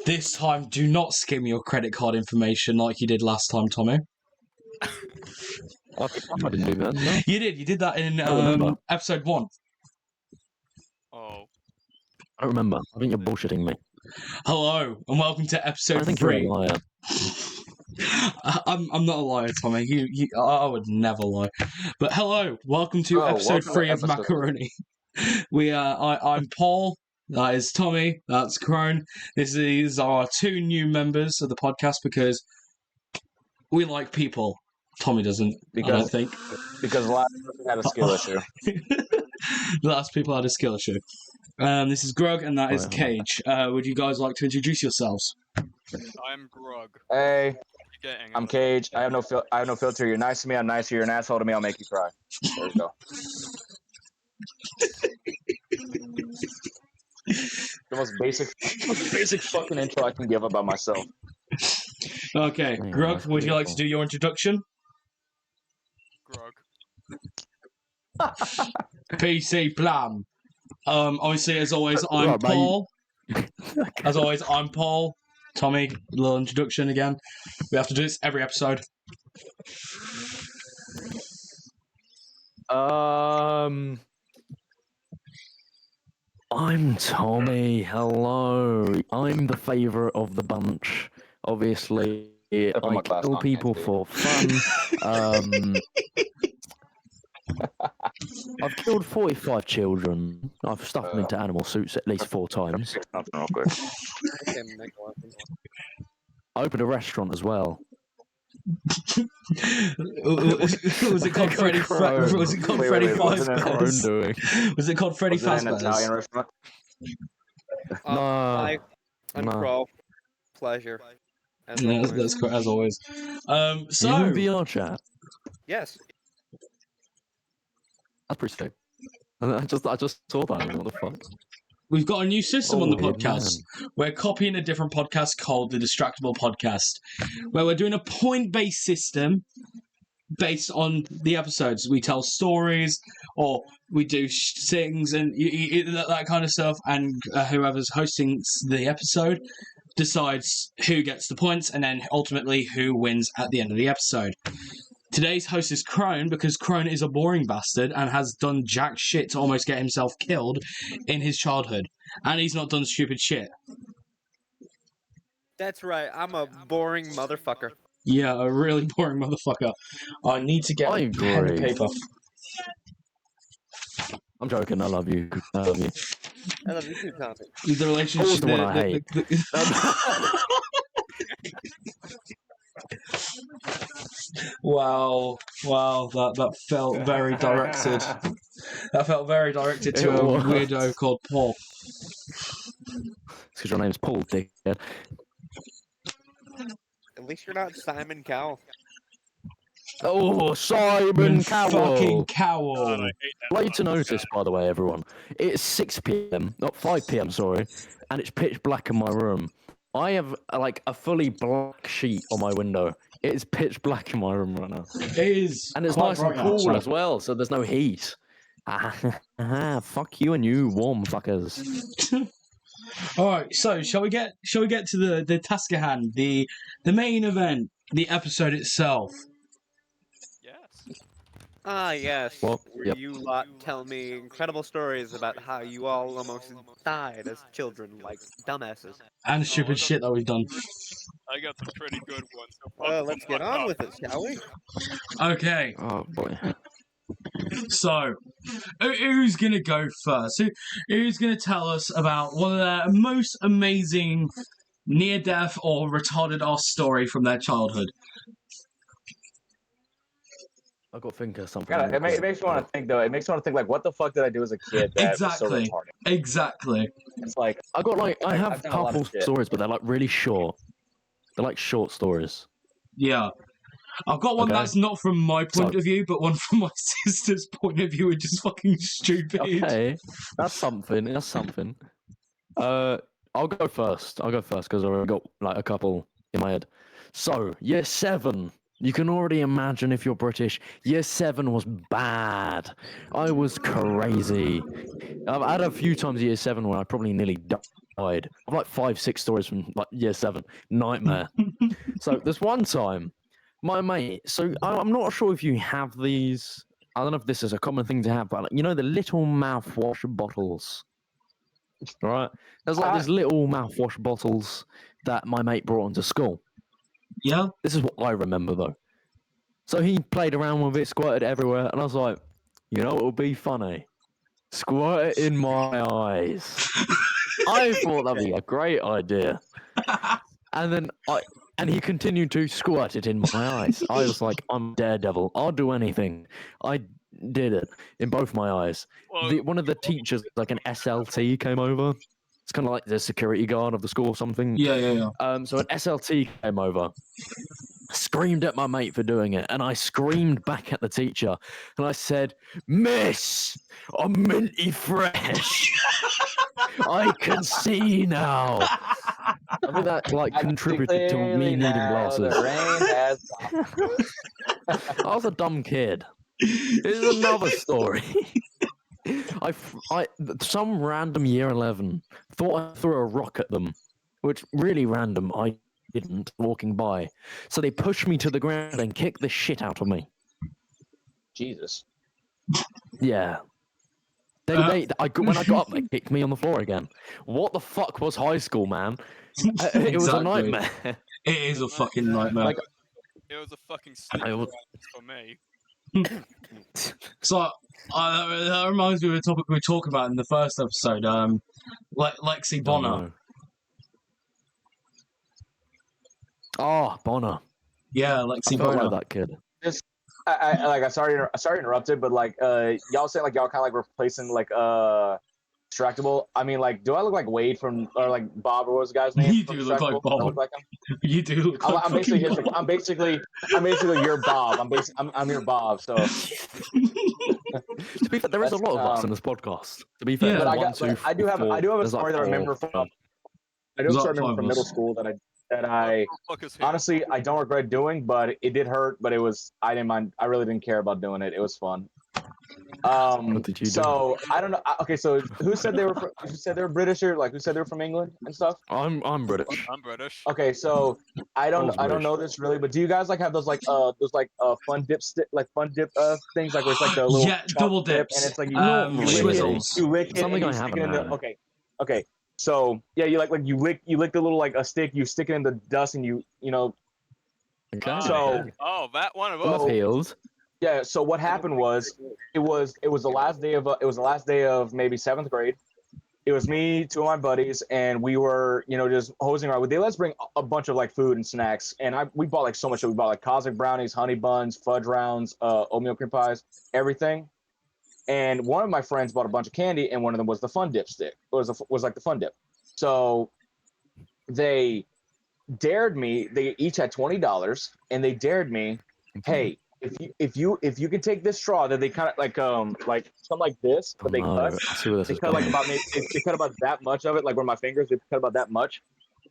This time, do not skim your credit card information like you did last time, Tommy. I didn't do that, no. You did that in episode 1. Oh. I don't remember. I think you're bullshitting me. Hello, and welcome to episode 3. I think you're a liar. I'm not a liar, Tommy. I would never lie. But hello, welcome to episode 3 of Macaroni. I'm Paul. That is Tommy. That's Chrown. This is our 2 new members of the podcast because we like people. Tommy doesn't. I don't think. Because last person had a skill issue. Last people had a skill issue. This is Grug, and that is Kage. Would you guys like to introduce yourselves? I'm Grug. Hey, I'm Kage. I have no filter. You're nice to me. I'm nice to you. You're an asshole to me. I'll make you cry. There you go. The most basic fucking intro I can give about myself. Okay, Grug, would you like to do your introduction? Grug. PC plan. Obviously, as always, I'm Paul. As always, I'm Paul. Tommy, a little introduction again. We have to do this every episode. I'm Tommy. Hello. I'm the favourite of the bunch. Obviously, I kill people for fun. I've killed 45 children. I've stuffed them into animal suits at least 4 times. Real quick. I opened a restaurant as well. Was it called Freddy Fazbear's? Was it called Freddy Fazbear's? Was it called Freddy Fazbear's? Italian restaurant? No. Unroll. Pleasure. That's correct, as always. You in VR chat? Yes. That's pretty sick. I just saw that. What the fuck? We've got a new system on the podcast. Man. We're copying a different podcast called the Distractable Podcast, where we're doing a point-based system based on the episodes. We tell stories, or we do things, and that kind of stuff, and whoever's hosting the episode decides who gets the points, and then ultimately who wins at the end of the episode. Today's host is Chrown, because Chrown is a boring bastard and has done jack shit to almost get himself killed in his childhood. And he's not done stupid shit. That's right. I'm a boring motherfucker. Yeah, a really boring motherfucker. I need to get a pen and paper. I'm joking. I love you. I love you. I love you too, Tommy. The relationship... the one I hate. Wow, that felt very directed. That felt very directed to a weirdo called Paul. It's because your name's Paul, dickhead. At least you're not Simon Cowell. Oh, Simon Cowell! Fucking Cowell! Like to notice, by the way, everyone, it's 6 p.m, not 5 p.m, sorry, and it's pitch black in my room. I have like a fully black sheet on my window. It is pitch black in my room right now. It is, and it's nice and cool as well, so there's no heat. Fuck you and you, warm fuckers. All right, so shall we get to the task at hand, the main event, the episode itself? Yes. Ah, yes. Well, Where you lot tell me incredible stories about how you all almost died as children, like dumbasses. And the stupid shit that we've done. I got some pretty good ones. So Well, let's get on with it, shall we? Okay. Oh boy. So, who's gonna go first? Who's gonna tell us about one of their most amazing near-death or retarded-ass story from their childhood? I've got to think of something. Yeah, it makes you want to think, though. It makes you want to think, like, what the fuck did I do as a kid that was so retarded? Exactly. It's like... I have a couple stories, but they're, like, really short. They're, like, short stories. Yeah. I've got one that's not from my point of view, but one from my sister's point of view, which is fucking stupid. Okay. That's something. I'll go first. Because I've already got, like, a couple in my head. So, year 7... You can already imagine if you're British, year 7 was bad. I was crazy. I've had a few times year 7 where I probably nearly died. I've like 5, 6 stories from like year 7. Nightmare. So there's one time, my mate. So I'm not sure if you have these. I don't know if this is a common thing to have, but like, you know the little mouthwash bottles, right? There's like these little mouthwash bottles that my mate brought into school. Yeah. This is what I remember though. So he played around with it, squirted everywhere, and I was like, you know what would be funny? Squirt it in my eyes. I thought that'd be a great idea. And he continued to squirt it in my eyes. I was like, I'm Daredevil. I'll do anything. I did it in both my eyes. Well, One of the teachers, like an SLT, came over. It's kind of like the security guard of the school or something. Yeah. So an SLT came over, screamed at my mate for doing it, and I screamed back at the teacher, and I said, "Miss, I'm minty fresh. I can see now." I mean that like contributed to me needing glasses. The rain has I was a dumb kid. This is another story. Some random year 11 thought I threw a rock at them, which really random. I didn't, walking by. So they pushed me to the ground and kicked the shit out of me. Jesus. Yeah. When I got up, they kicked me on the floor again. What the fuck was high school, man? It was a Exactly. nightmare. It is a fucking nightmare. Like, it was a fucking sleep was- for me. So that reminds me of a topic we talked about in the first episode. Lexi Bonner. Oh, Bonner. Yeah, I Lexi felt Bonner. like that kid. I sorry to interrupt it, but like y'all saying like y'all kind of like replacing like Distractable. I mean, like, do I look like Wade from or like Bob or what was the guy's name? You from do look like Distractable? Bob. I look like him? You do look like I'm basically his, fucking I'm basically your Bob. I'm your Bob. So To be fair, there is a lot of us in this podcast. To be fair, Yeah. but I do have a there's like story that I remember four. from middle school that I Fuck is here. honestly I don't regret doing, but it did hurt. But I didn't mind. I really didn't care about doing it. It was fun. What did you do? So I don't know. Okay, so who said they were? Who said they were British or like who said they were from England and stuff? I'm British. I'm British. Okay, so I don't British. know this really, but do you guys like have those fun dip things like where it's like the little Yeah, chalk double dip, dips. and it's like you Swizzles. you lick it Something and I you stick it haven't in the had. okay. So yeah, you you lick the little like a stick, you stick it in the dust, and you know. Okay. So that one of I'm us. appealed. Yeah. So what happened was it was the last day of maybe 7th grade. It was me, 2 of my buddies, and we were, just hosing around. They let us bring a bunch of like food and snacks, and we bought like so much. We bought like cosmic brownies, honey buns, fudge rounds, oatmeal cream pies, everything. And one of my friends bought a bunch of candy, and one of them was the fun dip stick. It was like the fun dip. So they dared me. They each had $20, and they dared me. Hey, if you can take this straw that they kind of like something like this, but they cut. I see where this They is cut like going. about they cut about that much of it, like where my fingers. They cut about that much,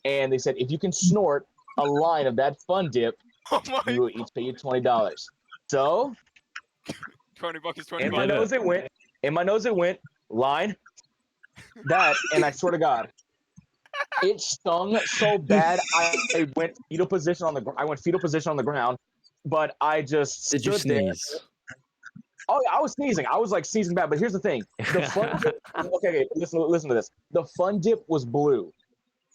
and they said if you can snort a line of that fun dip, Oh my! we will each pay you $20. So $20 is 20. in my nose it went. Line that, and I swear to God, it stung so bad. I went fetal position on the ground, but I just Did you stood there. sneeze? Oh, yeah, I was sneezing. I was like sneezing bad. But here's the thing: the fun dip. Okay, listen to this. The fun dip was blue.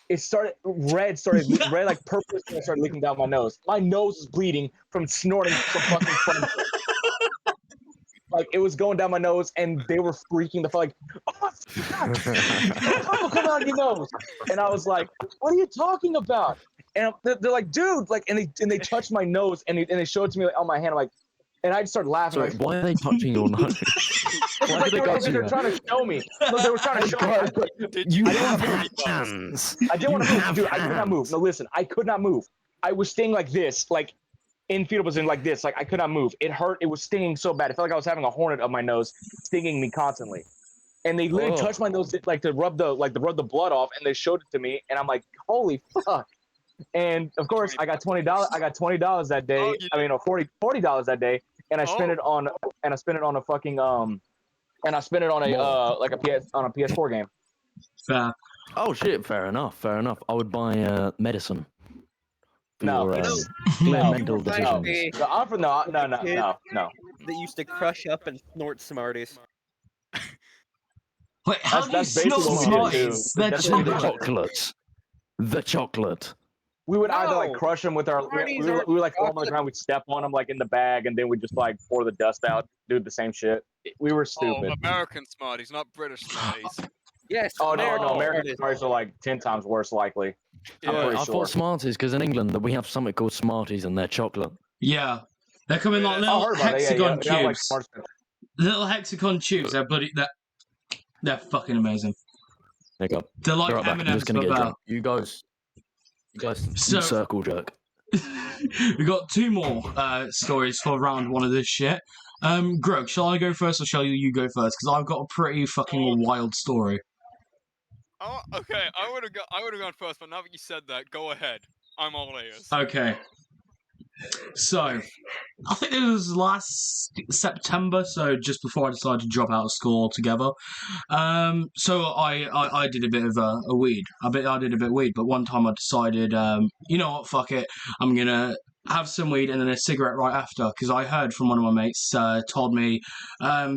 It started red, like purple, and started leaking down my nose. My nose was bleeding from snorting some fucking fun dip. Like it was going down my nose, and they were freaking the fuck like, "Oh, purple coming out of your nose!" And I was like, "What are you talking about?" And they're like, "Dude!" Like, and they touched my nose, and they showed it to me like on my hand. I'm like, and I just started laughing. Sorry, like, why are they touching your nose? like they were trying to show me. No, they were trying to show me. Did You you have $30? hands. I didn't want to move, dude. I could not move. No, listen, I could not move. I was staying like this, like in fetal position, like this. Like I could not move. It hurt. It was stinging so bad. It felt like I was having a hornet up my nose, stinging me constantly. And they literally touched my nose, like to rub the blood off, and they showed it to me, and I'm like, holy fuck. And of course, I got $20. I got $20 that day. Oh, I mean, $40 that day, and I spent it on a fucking and I spent it on a like a PS on a PS4 game. Fair. Oh shit! Fair enough. Fair enough. I would buy medicine for No. your No. clear No. mental You remind decisions. me No, I'm from no, no, no, kid. no, no. that used to crush up and snort Smarties. Wait, how do you That's basically snort what we did too. Smarties? They're That's what we did. chocolate. Chocolate. The chocolate. We would either like No. crush them with our, Smarties we are would like throw them on the chocolate. ground, we'd step on them like in the bag, and then we'd just like pour the dust out, do the same shit. We were Oh, stupid. American Smarties, not British Smarties. Yes. Oh no, American no, American Smarties. Smarties are like 10 times worse, likely. I'm Yeah. pretty I sure. thought Smarties because in England we have something called Smarties and they're chocolate. Yeah. They come in like Yeah. little I heard about it. Yeah, hexagon yeah. Like tubes. smart. Little hexagon tubes. They're fucking amazing. There you go. They're like Be right back. I'm M&Ms just gonna but get a better. drink. You guys, So- circle jerk. We got two more stories for round one of this shit. Grug, shall I go first or shall you go first? Because I've got a pretty fucking wild story. Oh, okay, I would have gone first, but now that you said that, go ahead. I'm all ears. Okay. So, I think it was last September, so just before I decided to drop out of school altogether. So I did a bit of a weed. I did a bit of weed, but one time I decided, you know what, fuck it. I'm gonna have some weed and then a cigarette right after, because I heard from one of my mates, told me,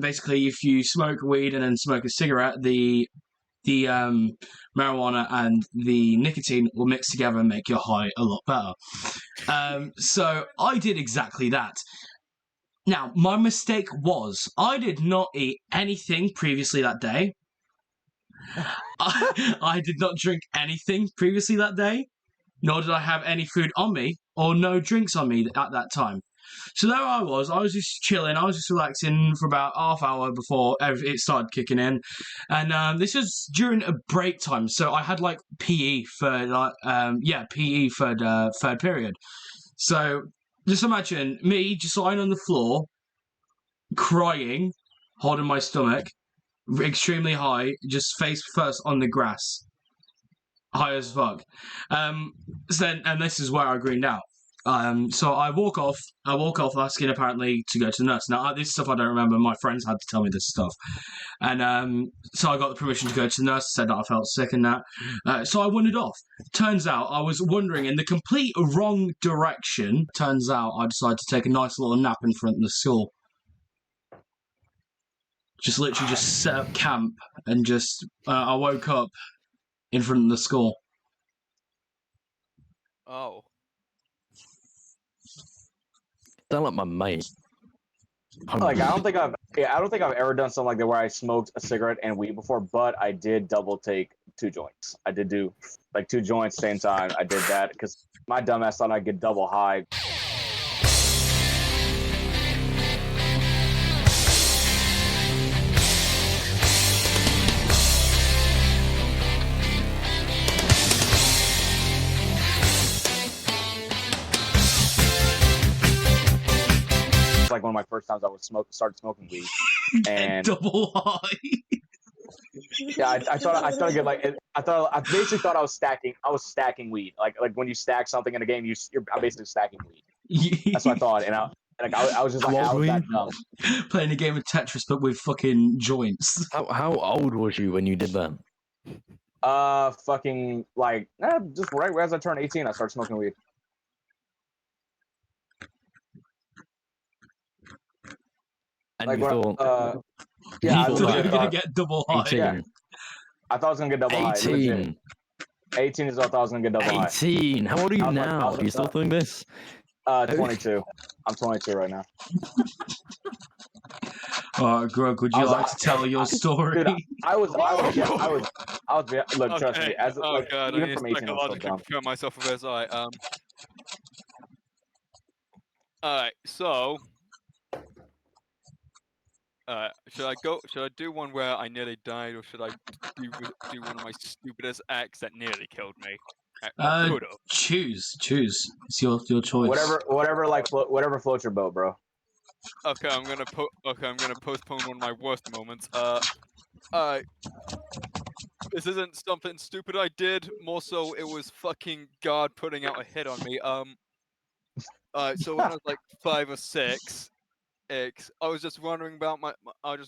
basically if you smoke weed and then smoke a cigarette, the marijuana and the nicotine will mix together and make your high a lot better. So I did exactly that. Now, my mistake was I did not eat anything previously that day. I did not drink anything previously that day, nor did I have any food on me or no drinks on me at that time. So there I was just chilling, I was just relaxing for about half hour before it started kicking in. And this was during a break time, so I had like PE for PE for third period. So just imagine me just lying on the floor, crying, holding my stomach, extremely high, just face first on the grass. High as fuck. And this is where I greened out. So I walk off asking apparently to go to the nurse. Now, this stuff I don't remember. My friends had to tell me this stuff. And so I got the permission to go to the nurse, said that I felt sick and that. So I wandered off. Turns out I was wandering in the complete wrong direction. Turns out I decided to take a nice little nap in front of the school. Just literally just set up camp and just, I woke up in front of the school. Oh. Sound like my mate. Like I don't think I've ever done something like that where I smoked a cigarette and weed before, but I did double take 2 joints. I did do like 2 joints same time. I did that because my dumbass thought I'd get double high. Like one of my first times I was started smoking weed, and Double high. yeah, I thought I'd get like I basically thought I was stacking weed. Like when you stack something in a game, I'm basically stacking weed. That's what I thought, and I was just like, how is that dumb? Playing a game of Tetris, but with fucking joints. How old was you when you did that? Fucking like just right as I turned 18, I started smoking weed. And Like you when, thought, yeah, I I thought you were legit gonna thought, get double high. 18. Yeah. I thought I was gonna get double high. Legit. 18. 18 is what I thought I was gonna get double high. 18. How old are you I was like- now? I was Are you still doing this? 22. I'm 22 right now. Alright, Grug, would I you was like like- to tell your story? Dude, I was look, trust me, as Oh like god, I even need to from 18, I was so psychologically dumb. prepare myself for this. Alright, so should I do one where I nearly died, or should I do one of my stupidest acts that nearly killed me? Could've. Choose. It's your choice. Whatever floats your boat, bro. Okay, I'm gonna postpone one of my worst moments. This isn't something stupid I did. More so, it was fucking God putting out a hit on me. So when I was like 5 or 6, X, I was just wandering about out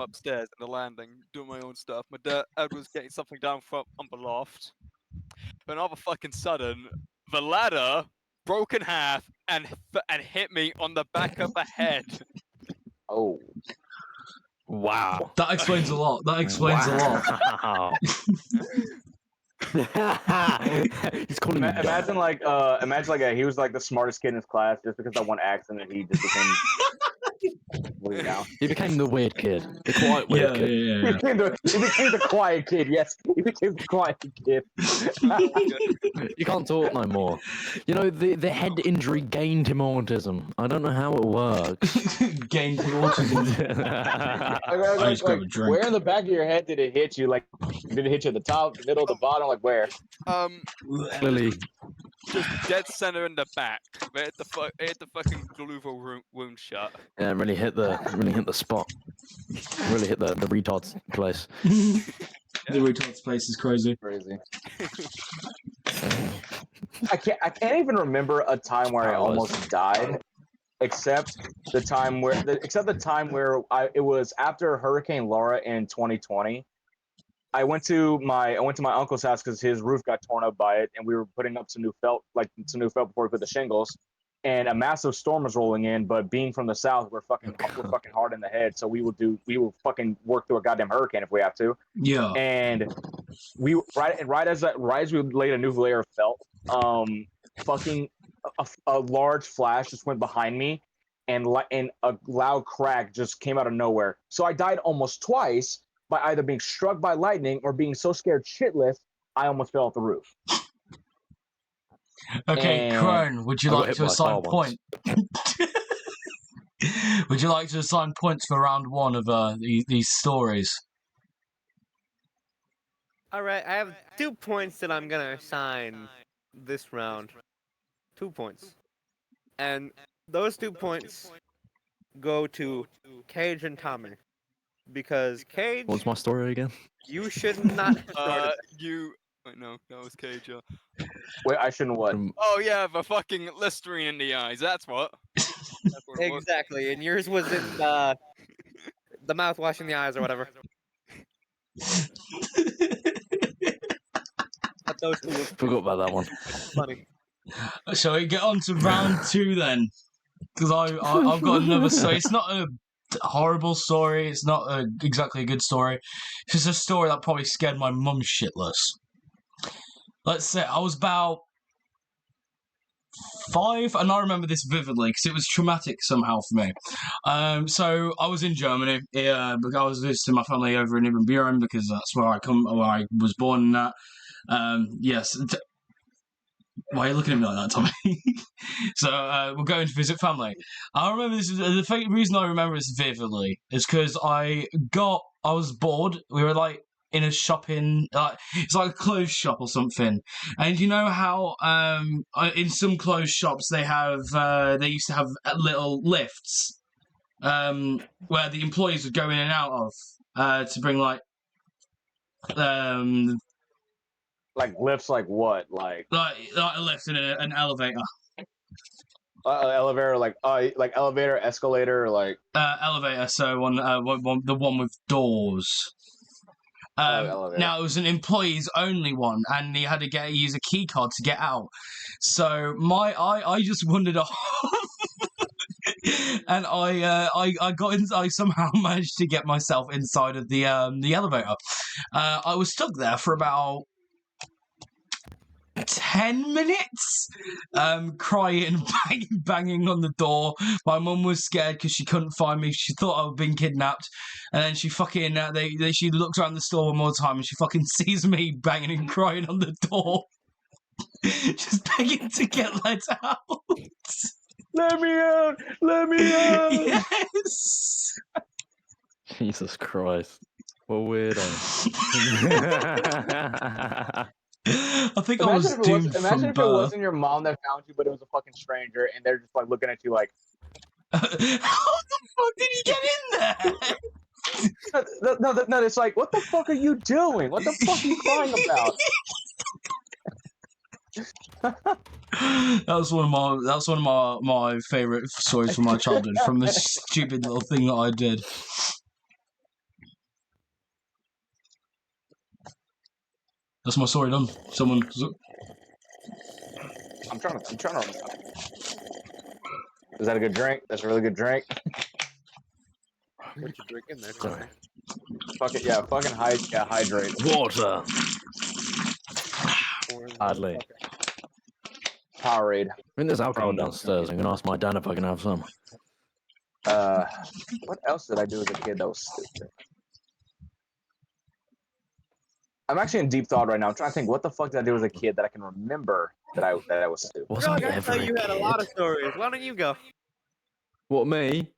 upstairs in the landing, doing my own stuff. My dad was getting something down from on the loft. But all of a fucking sudden, the ladder broke in half and hit me on the back of the head. Oh. Wow. That explains a lot. That explains a lot. He's calling me Imagine like he was like the smartest kid in his class just because that one accident he just became weird now. He became the weird kid, the quiet weird kid. He became the quiet kid. Yes, he became the quiet kid. You can't talk no more. You know, the head injury gained him autism. I don't know how it works. Gained him autism. I just grab a drink. Where in the back of your head did it hit you? Like, did it hit you at the top, the middle, the bottom? Like where? Clearly. Just dead center in the back. It hit the fucking gluval wound shut. Yeah, it really hit the spot. Really hit the retard's place. The retard's place is crazy. Crazy. I can't even remember a time where I almost died, except the time where it was after Hurricane Laura in 2020. I went to my uncle's house because his roof got torn up by it, and we were putting up some new felt before we put the shingles. And a massive storm was rolling in, but being from the south, we're fucking hard in the head, so we will fucking work through a goddamn hurricane if we have to. Yeah. And we right as we laid a new layer of felt, fucking a large flash just went behind me, and a loud crack just came out of nowhere. So I died almost twice by either being struck by lightning or being so scared shitless I almost fell off the roof. Okay, Chrown, would you like to assign points? Would you like to assign points for round one of these stories? All right, I have 2 points that I'm gonna assign this round. 2 points, and those 2 points go to Cage and Tommy, because Cage. What's my story again? You should not. Wait, no, that was Cage. Wait, I shouldn't what? Oh yeah, the fucking listerine in the eyes. That's what. Exactly, and yours was in the mouthwash in the eyes or whatever. Those two were Forgot about that one. funny. Shall we get on to round two then? Because I've got another story. It's not a horrible story. It's not exactly a good story. It's just a story that probably scared my mum shitless. Let's say I was about 5, and I remember this vividly because it was traumatic somehow for me. So I was in Germany. I was visiting my family over in Ibbenburen because that's where I was born. And that, yes. Why are you looking at me like that, Tommy? So we're going to visit family. I remember this. The reason I remember this vividly is because I was bored. We were like in a shopping, it's like a clothes shop or something. And you know how in some clothes shops they used to have little lifts where the employees would go in and out of to bring like lifts, like what, like a lift in an elevator. Elevator, like elevator, escalator, like elevator. So the one with doors. Now it was an employees only one, and he had to use a key card to get out. So I just wandered off, and I got in. I somehow managed to get myself inside of the elevator. I was stuck there for about 10 minutes, crying, banging on the door. My mum was scared because she couldn't find me. She thought I'd been kidnapped, and then she fucking she looks around the store one more time and she fucking sees me banging and crying on the door, just begging to get let out. Let me out! Let me out! Yes. Jesus Christ! What weirdo. I think I was doomed from birth. Imagine if it wasn't your mom that found you, but it was a fucking stranger, and they're just like looking at you like, how the fuck did he get in there? No, it's like, what the fuck are you doing? What the fuck are you crying about? That's one of my favourite stories from my childhood, from the stupid little thing that I did. That's my story done. I'm trying to. Is that a good drink? That's a really good drink. What you drinking there? Sorry. Fuck it, yeah. Fucking hydrate. Water. Hardly. Powerade. I think there's alcohol downstairs. I'm gonna ask my dad if I can have some. What else did I do as a kid that was stupid? I'm actually in deep thought right now. I'm trying to think, what the fuck did I do as a kid that I can remember that I was stupid? Wasn't Grug, I ever thought a you had a kid. lot of stories. Why don't you go? What, me?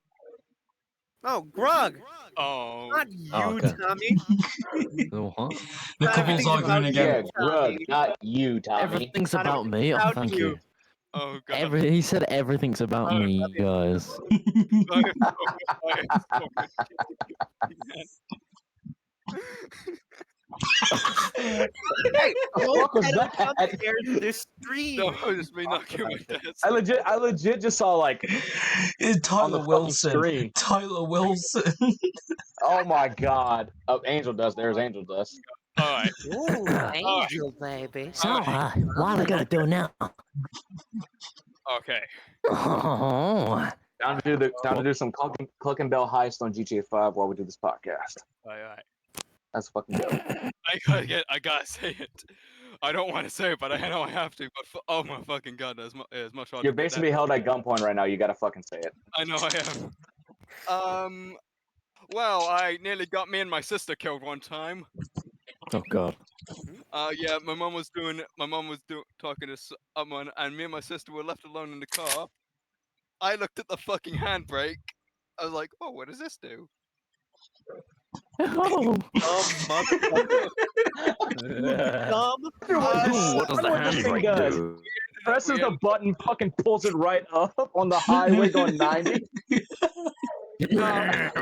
Oh, Grug! Oh. Not you, okay. Tommy. Oh, huh? The Not couple's everything's arguing about again. Yeah, Grug, not you, Tommy. Everything's Not about me. Oh, about thank you. you. Oh god. He said everything's about Oh, me, guys. Hey, What fuck was that? There's this stream. No, just me knocking my desk. I legit just saw like It's on the Tyler fucking Wilson. screen. Tyler Wilson. Oh my god. Oh, angel dust. There's angel dust. Alright. Ooh, angel baby. So, what are we gonna do now? Okay. Oh, Down to do some Cluck and Bell heist on GTA 5 while we do this podcast. Alright. That's fucking dope. I gotta say it. I don't want to say it, but I know I have to. But oh my fucking god, it's much harder. You're to get basically held at gunpoint right now. You gotta fucking say it. I know I am. Well, I nearly got me and my sister killed one time. oh god. Yeah, my mom was talking to someone, and me and my sister were left alone in the car. I looked at the fucking handbrake. I was like, oh, what does this do? Oh, Motherfucker. what does the handbrake do? Presses the button, fucking pulls it right up on the highway going 90. We were at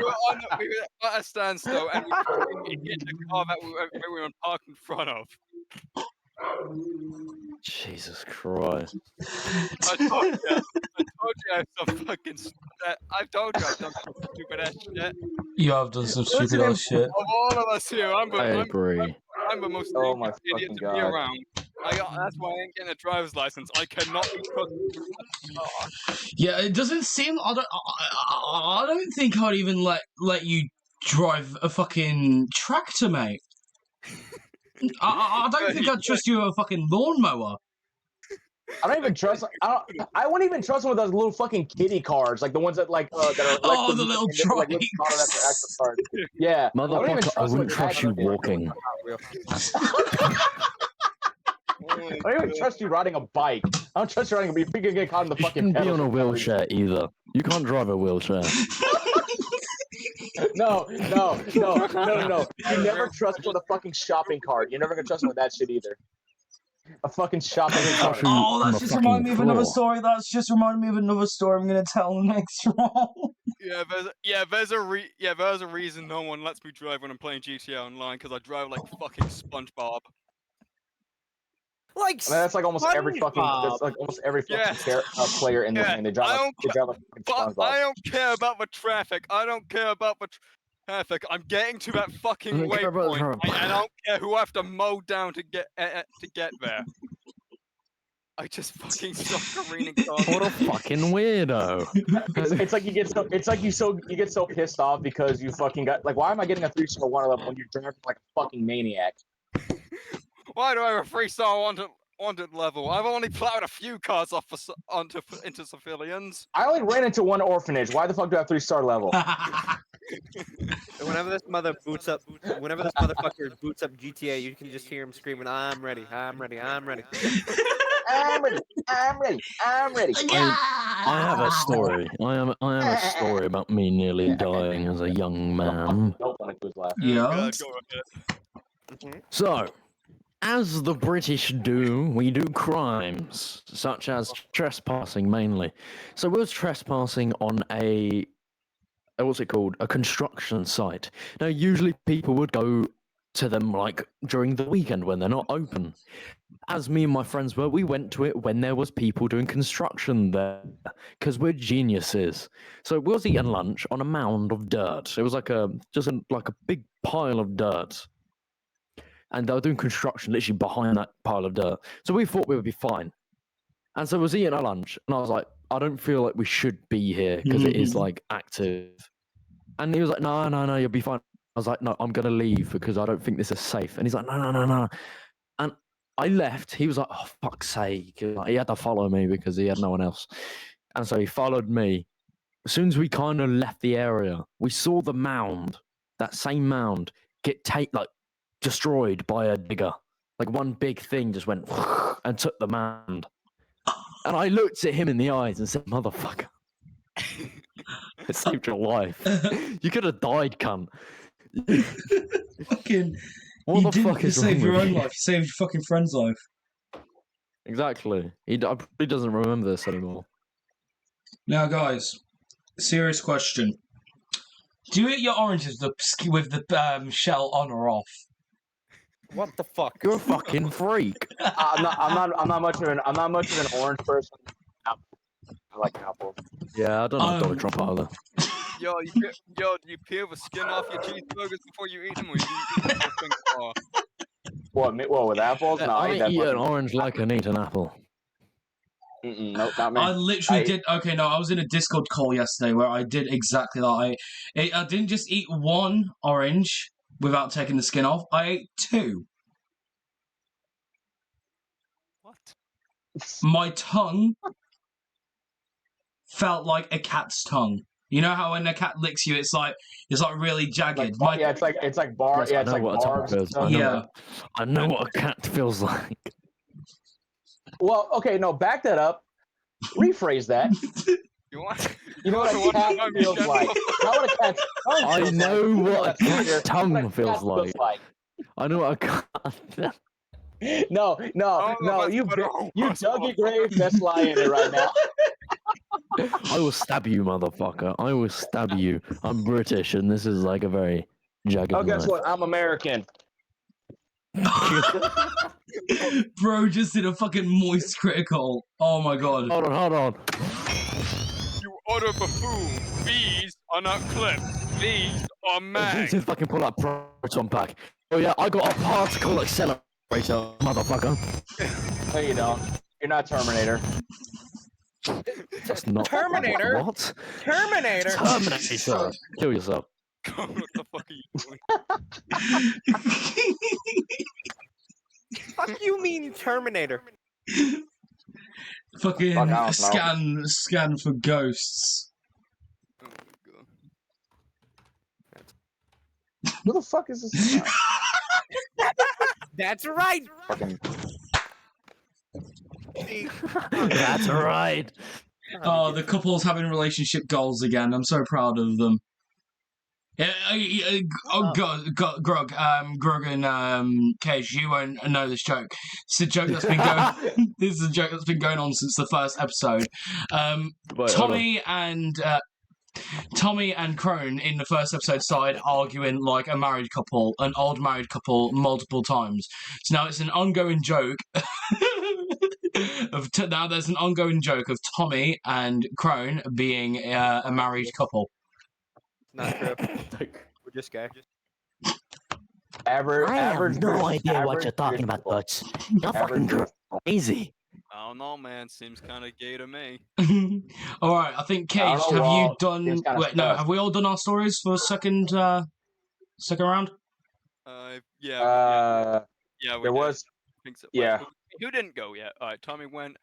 a standstill, and we hit the car that we were parked in front of. Jesus Christ. I told you I have some fucking. I told you I've done some stupid ass shit. You have done some stupid ass shit. Of all of us here, I agree. I'm the most Oh my dangerous idiot fucking to be God. around. That's why I ain't getting a driver's license. I cannot be trusted. Yeah, it doesn't seem. I don't think I'd even let you drive a fucking tractor, mate. I don't think I'd trust you with a fucking lawnmower. I don't even trust. I wouldn't even trust one of those little fucking kiddie cars, like the ones that that are. Oh, the little like, trikes. actual cars. Yeah, Motherfucker, I wouldn't trust you shit. walking. I don't even trust you riding a bike. I don't trust you riding a bike. You can get caught in the You fucking shouldn't be on a pedals. wheelchair either. You can't drive a wheelchair. No. You never trust with a fucking shopping cart. You're never gonna trust with that shit either. A fucking shopping cart. True. Oh, On that's the just reminded me of fucking another floor. story. That's just reminded me of another story I'm going to tell in the next roll. There's a reason no one lets me drive when I'm playing GTA Online, because I drive like fucking SpongeBob. Like, I mean, that's like almost every fucking. That's like almost every fucking Yes. player in this Yeah, game. They drive like fucking But SpongeBob. I don't care about the traffic. I don't care about the traffic. I'm getting to that fucking don't care about the waypoint. traffic. I don't care who I have to mow down to get there. I just fucking stop careening cars. What a fucking weirdo. It's like you get so pissed off because you fucking got like, why am I getting a 3-star one of them when you're driving like a fucking maniac? Why do I have a 3-star wanted level? I've only plowed a few cars off into civilians. I only ran into one orphanage. Why the fuck do I have 3-star level? whenever this motherfucker boots up GTA, you can just hear him screaming, "I'm ready, I'm ready, I'm ready." I'm ready. I'm ready. I'm ready. I have a story. I have a story about me nearly dying as a young man. Don't want to laugh. Yeah. God, go ahead. So, as the British do, we do crimes, such as trespassing mainly. So we was trespassing on what's it called? A construction site. Now, usually people would go to them like during the weekend when they're not open. As me and my friends were, we went to it when there was people doing construction there because we're geniuses. So we was eating lunch on a mound of dirt. It was like like a big pile of dirt, and they were doing construction literally behind that pile of dirt. So we thought we would be fine. And so I was eating our lunch, and I was like, I don't feel like we should be here because it is like active. And he was like, no, you'll be fine. I was like, no, I'm gonna leave because I don't think this is safe. And he's like, no. And I left. He was like, oh fuck's sake! Like, he had to follow me because he had no one else. And so he followed me. As soon as we kind of left the area, we saw the mound, that same mound, get destroyed by a digger. Like one big thing just went and took the mound. And I looked at him in the eyes and said, motherfucker, it saved your life. You could have died, cunt. Fucking. What You the fuck didn't is save wrong your with own you? life. You saved your fucking friend's life. Exactly. He doesn't remember this anymore. Now, guys, serious question: do you eat your oranges with the shell on or off? What the fuck? You're a fucking freak. I'm not much of an orange person. Apple. I like apples. Yeah, I don't know Donald Trump either. Yo, do you peel the skin off your cheeseburgers before you eat them, or you eat the whole thing raw? What with apples? No, I eat that eat an fucking. orange like I eat an apple. Nope, not me. I literally did. Okay, no, I was in a Discord call yesterday where I did exactly that. I didn't just eat one orange without taking the skin off. I ate two. What? My tongue felt like a cat's tongue. You know how when a cat licks you, it's like really jagged. Yeah, it's like bar. Yes, Yeah, I it's know like what a tongue barbs. feels. Yeah. I know what a cat feels like. Well, okay, no, back that up. Rephrase that. You want? You know what a cat feels like. Not what a cat's tongue I feels know like. what a cat's What tongue a feels cat like. I know what a cat. No, that's you better. dug your grave, best lie in it right now. I will stab you, motherfucker. I will stab you. I'm British, and this is like a very jagged Oh, guess knife. what? I'm American. Bro just did a fucking moist critical. Oh my god. Hold on. You utter buffoon. These are not clips. These are You mags. need to fucking pull that proton pack. Oh yeah, I got a particle accelerator, motherfucker. No, you don't. You're not Terminator. That's not Terminator? What? Terminator! Terminator. Kill yourself. What the fuck are you doing? Fuck you mean Terminator? Fucking Fuck, I don't know. scan for ghosts. Oh my god. Who the fuck is this? That's right! Fucking. That's right. Oh, the couple's having relationship goals again. I'm so proud of them. Grug, Grug and Kage, you won't know this joke. It's a joke that's been going. This is a joke that's been going on since the first episode. Wait, Tommy and Chrown in the first episode started arguing like a married couple, an old married couple, multiple times. So now it's an ongoing joke. Now there's an ongoing joke of Tommy and Chrown being a married couple. Not true. We're just gay. Average. I have no idea what average you're talking British about, people. Butch. You're fucking Average. crazy. I don't know, man. Seems kind of gay to me. All right, I think Cage. I don't know, Have you Walt. done? Seems kinda Wait, no. sus. Have we all done our stories for second round? Yeah, we There did. was. I think so. yeah. Who didn't go yet? All right, Tommy went.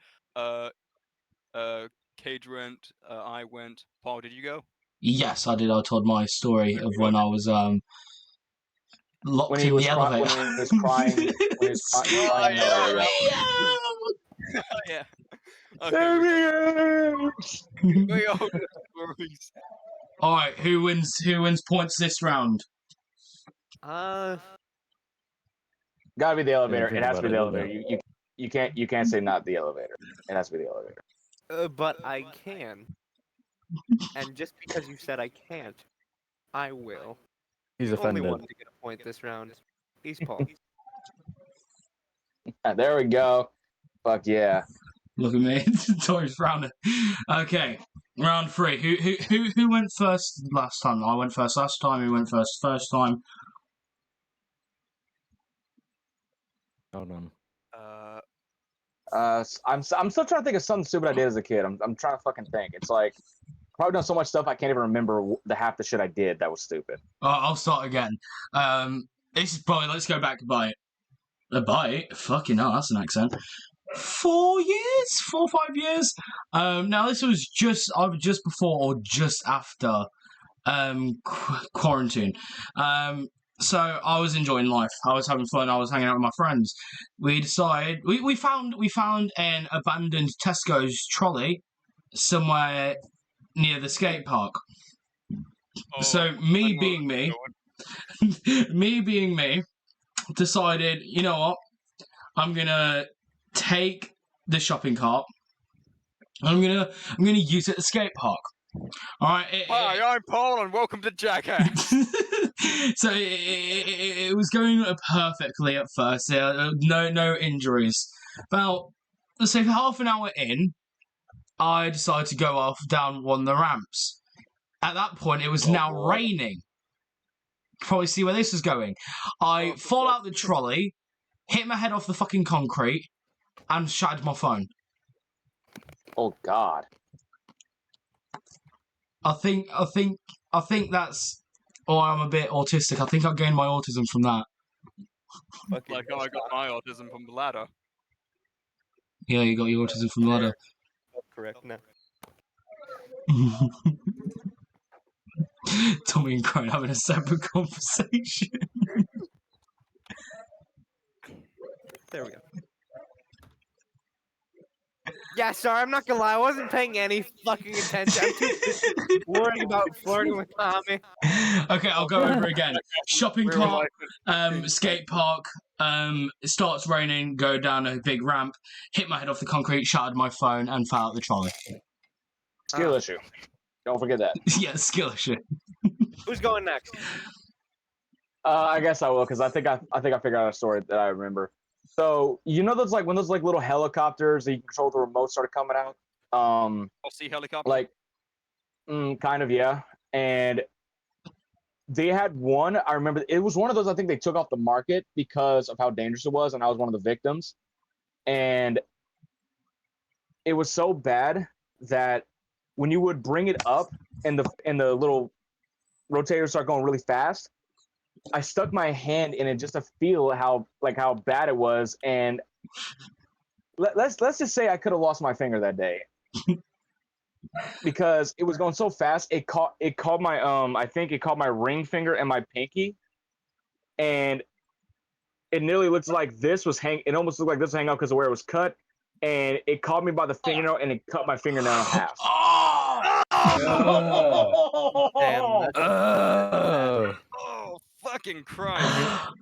Cage went. I went. Paul, did you go? Yes, I did. I told my story of when I was locked When he in was the elevator. when he was crying. When he was crying. Yeah. Okay. We all did stories. All right, who wins? Who wins points this round? Gotta be the elevator. think It has to be the about it, elevator. You can't say not the elevator. It has to be the elevator. But I can. And just because you said I can't, I will. He's Only offended. one to get a point this round. East Paul. There we go. Fuck yeah. Look at me. Tori's frowning. Okay, round 3. Who went first last time? I went first last time. Who went first time? Hold on. I'm still trying to think of something stupid I did as a kid. I'm trying to fucking think. It's like probably done so much stuff I can't even remember the half the shit I did that was stupid. I'll start again. This is probably, let's go back by a bite. Fucking hell, that's an accent. 4 years, 4 or 5 years. Now this was either just before or just after quarantine. So I was enjoying life. I was having fun. I was hanging out with my friends. We decided we found an abandoned Tesco's trolley somewhere near the skate park. So me being me, decided, you know what? I'm gonna take the shopping cart. I'm gonna use it at the skate park. All right. Hi, I'm Paul, and welcome to Jackass. So it was going perfectly at first. No injuries. About, let's say, half an hour in, I decided to go off down one of the ramps. At that point, it was now raining. Probably see where this is going. I fall out the trolley, hit my head off the fucking concrete, and shattered my phone. Oh God. I think that's. Or I'm a bit autistic. I think I gained my autism from that. Like how I got my autism from the ladder. Yeah, you got your autism from the ladder. That's correct. No. Tommy and Crone having a separate conversation. There we go. Yeah, sorry, I'm not gonna lie. I wasn't paying any fucking attention. I'm too busy worrying about flirting with Tommy. Okay, I'll go over again. Shopping cart, skate park. It starts raining. Go down a big ramp. Hit my head off the concrete. Shattered my phone and fell out the trolley. Skill issue. Don't forget that. Yeah, skill issue. Who's going next? I guess I will because I think I figured out a story that I remember. So you know those like when those like little helicopters that you control the remote started coming out. I'll see helicopter. Like, kind of, yeah. And they had one. I remember it was one of those. I think they took off the market because of how dangerous it was, and I was one of the victims. And it was so bad that when you would bring it up and the little rotators start going really fast, I stuck my hand in it just to feel how bad it was, and let's just say I could have lost my finger that day because it was going so fast. It caught my I think it caught my ring finger and my pinky, and it nearly looks like this was hang. It almost looked like this was hanging out because of where it was cut, and it caught me by the fingernail and it cut my fingernail in half. Damn, Oh, fucking Christ.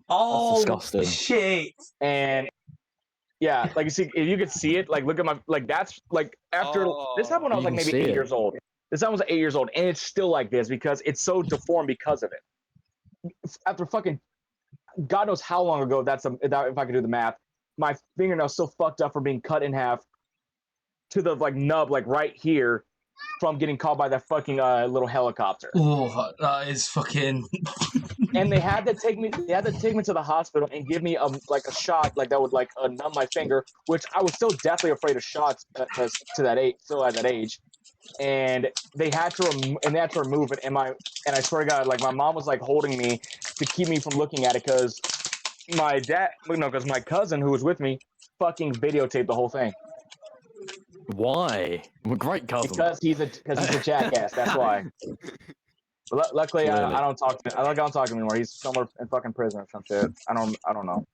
Oh, disgusting. shit. And yeah, like you see, if you could see it, like look at my, like that's like after this happened when I was like You can maybe see 8 it. years old. This time I was 8 years old, and it's still like this because it's so deformed because of it. After fucking God knows how long ago if I could do the math, my fingernail's still fucked up for being cut in half to the like nub, like right here, from getting caught by that fucking little helicopter. Oh, that is fucking. And they had to take me to the hospital and give me a shot like that would like numb my finger, which I was still deathly afraid of shots because to that age, still at that age. And they had to remove it. And I swear to God, like my mom was like holding me to keep me from looking at it because because my cousin who was with me fucking videotaped the whole thing. Why? I'm a great cousin. Because he's a jackass. That's why. But luckily, Really? I don't talk to him. I don't talk to him anymore. He's somewhere in fucking prison or some shit. I don't know.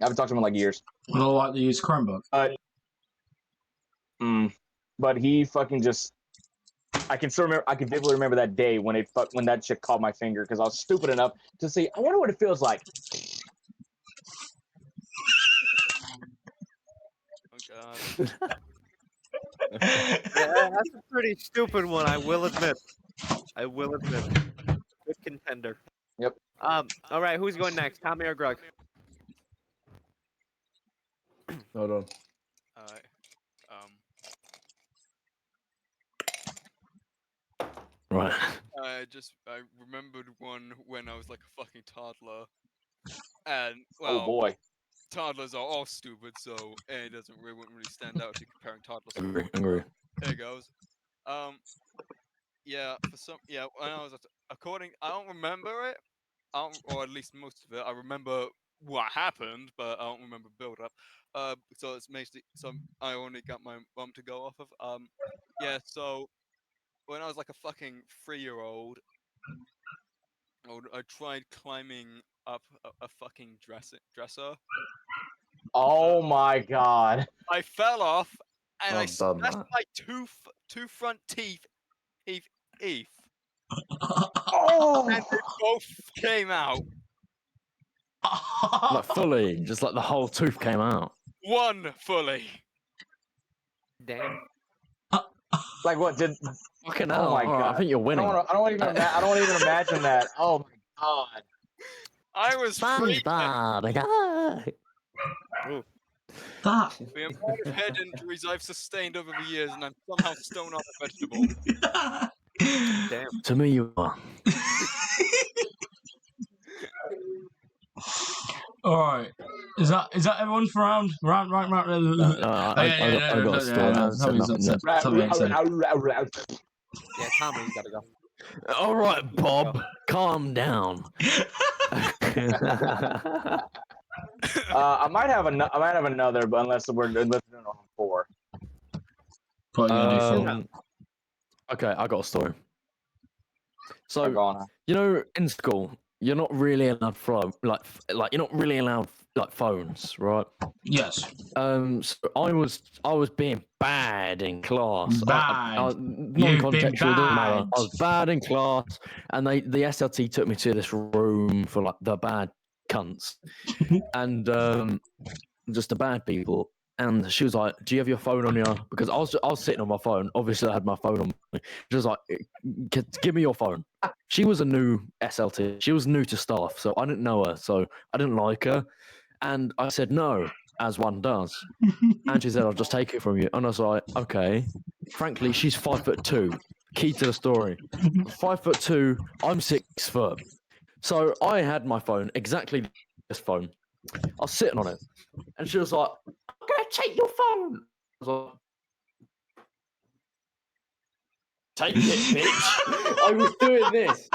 I haven't talked to him in like years. I don't like to use Chromebook. But he fucking just. I can vividly remember that day when that shit caught my finger because I was stupid enough to say, I wonder what it feels like. Oh God. Yeah, that's a pretty stupid one, I will admit. Good contender. Yep. All right, who's going next? Tommy or Grug? Hold on. Alright. Right. I remembered one when I was like a fucking toddler, and Oh well, boy. toddlers are all stupid, so it wouldn't really stand out if you're comparing toddlers. to Agree. There it goes. Yeah, when I was I don't remember it. Or at least most of it. I remember what happened, but I don't remember build up. So it's mostly I only got my mum to go off of. Yeah. So when I was like a fucking 3-year-old, I tried climbing up a fucking dresser. Oh my god. I fell off, and I I've done smashed that. my two front teeth. Teeth. Oh. And they both came out. Like fully, just like the whole tooth came out. One fully. Damn. Like what did? Fucking Oh hell! my Alright, god. I think you're winning. I don't even imagine that. Oh my god. I was freaking. SpongeBob. That. The amount of head injuries I've sustained over the years, and I'm somehow stone off a vegetable. Damn. To me, you are. All right. Is that everyone for round? Round. I got a story. Tommy ain't said. Yeah, Tommy, you gotta go. All right, Bob, calm down. I might have another, but unless we're doing on 4. What are you gonna do, Phil? Okay, I got a story. So Gone. you know, in school, you're not really allowed like you're not really allowed like phones, right? Yes. So I was being bad in class. Bad. Non-contextual, doesn't matter. bad. I was bad in class, and the SLT took me to this room for like the bad cunts, and just the bad people. And she was like, "Do you have your phone on you?" Because I was sitting on my phone. Obviously, I had my phone on me. She was like, "Give me your phone." She was a new SLT. She was new to staff, so I didn't know her. So I didn't like her, and I said no, as one does. And she said, "I'll just take it from you." And I was like, "Okay." Frankly, she's 5'2". Key to the story: 5'2". I'm 6 foot. So I had my phone, exactly this phone. I was sitting on it, and she was like, "I'm gonna take your phone." I was like, "Take it, bitch." I was doing this.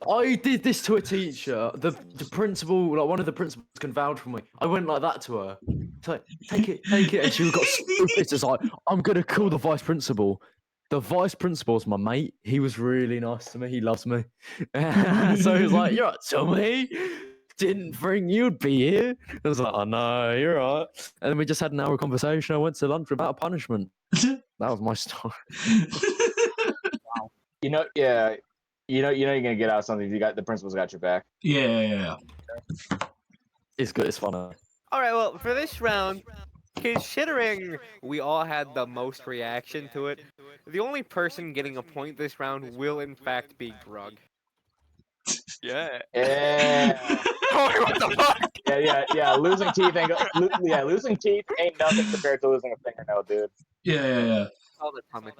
I did this to a teacher. The principal, like one of the principals, can vouch for me. I went like that to her. So take it, and she got so pissed. It's like, "I'm gonna call the vice principal." The vice principal's my mate. He was really nice to me. He loves me. So he was like, "You're right, Tommy. Didn't think you'd be here." I was like, "Oh no, you're right." And then we just had an hour conversation. I went to lunch without a punishment. That was my story. Yeah. You're gonna get out something. You got the principal's got your back. Yeah. It's good. It's fun. All right, well, for this round, considering we all had the most reaction to it, the only person getting a point this round will, in fact, be Grug. Yeah. Yeah. Oh, what the fuck? Yeah. Losing teeth ain't nothing compared to losing a fingernail, dude. Yeah. All the Tommy.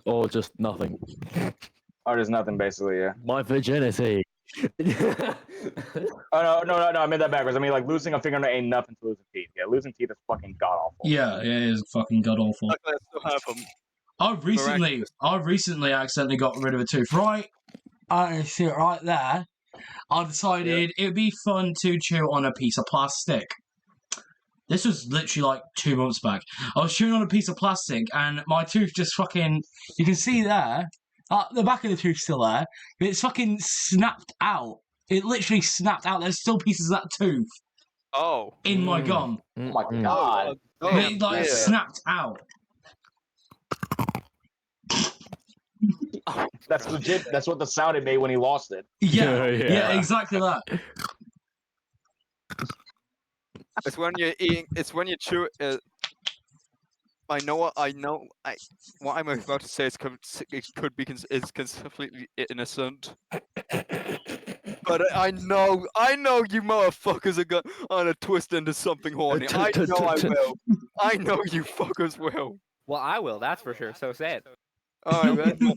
Or just nothing. Or there's nothing basically. Yeah. My virginity. Oh no! I made that backwards. I mean, like losing a fingernail ain't nothing to losing teeth. Yeah, losing teeth is fucking god awful. Yeah, it is fucking god awful. Luckily, I still have them. I recently accidentally got rid of a tooth. Right, I see it right there. I decided it'd be fun to chew on a piece of plastic. This was literally like 2 months back. I was chewing on a piece of plastic, and my tooth just fucking. You can see there. The back of the tooth's still there, but it's fucking snapped out. It literally snapped out. There's still pieces of that tooth Oh. in my gum. Oh my god! But it like snapped out. That's legit. That's what the sound it made when he lost it. Yeah, exactly that. It's when you're eating. It's when you chew. I know what I'm about to say is completely innocent. but I know you motherfuckers are on a twist into something horny. I know I will. I know you fuckers will. Well, I will. That's for sure. So say it. All right, then.